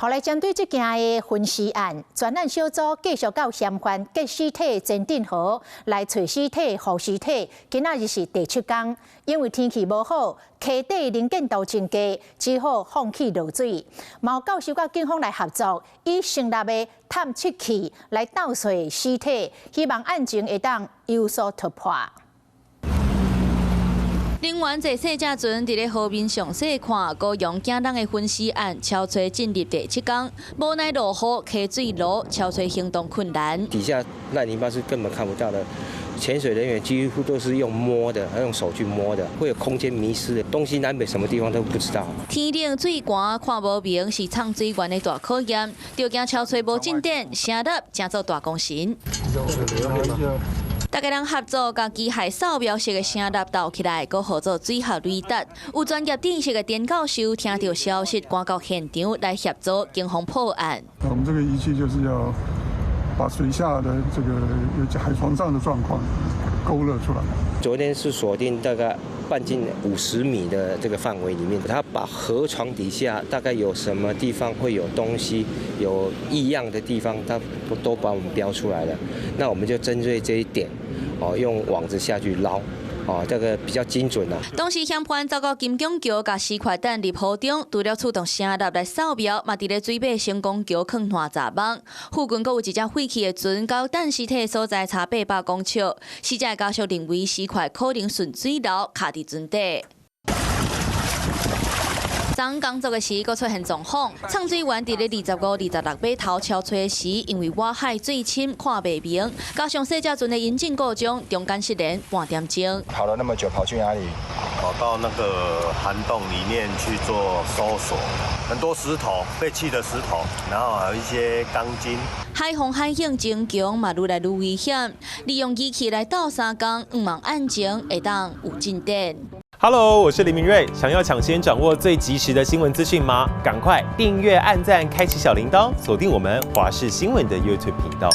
后来针对这件的分尸案，专案小组继续到嫌犯结尸体鉴定盒来找尸体、护尸体。今仔日是第7天，因为天气无好，溪底能见度真低，只好放弃落水。毛教授甲警方来合作，以成立的探测器来倒找尸体，希望案情会当有所突破。 另外，这细只船伫咧河面上细看，高雄惊人的分尸案，敲锤进入第7天，无奈落雨，溪水路，敲锤行动困难。底下烂泥巴是根本看不到的，潜水人员几乎都是用摸的，用手去摸的，会有空间迷失的，东西南北什么地方都不知道。天冷水寒，看无明是藏水源的大考验，就惊敲锤无进展，成立真做大工程。 大家人合作，将机械扫描式的声纳倒起来，搁合作水下雷达。有专业知识的田教授听到消息，赶到现场来协助警方破案。我们这个仪器就是要把水下的这个海床上的状况勾勒出来。昨天是锁定大概半径50米的这个范围里面，他把河床底下大概有什么地方会有东西、有异样的地方，他都把我们标出来了。那我们就针对这一点。 用网子下去捞，这个比较精准啦。当时嫌犯走到金江桥，把尸块等入河中，除了出动声纳来扫描，嘛伫咧水尾成功桥放烂闸网。附近阁有一只废弃的船，到等尸体所在差800公尺。死者家属认为尸块可能顺水流卡伫船底。 昨工作的时，阁出现状况。藏水员伫咧25、26码头敲锤时，因为wat海水深看袂明，加上细只船的引进过程，中间失联半点钟。跑了那么久，跑去哪里？跑到那个涵洞里面去做搜索，很多石头，废弃的石头，然后还有一些钢筋。海防海警真强，嘛愈来愈危险。利用仪器来倒3工，毋望案情会当有进展。 Hello， 我是林明瑞。想要抢先掌握最及时的新闻资讯吗？赶快订阅、按赞、开启小铃铛，锁定我们华视新闻的 YouTube 频道。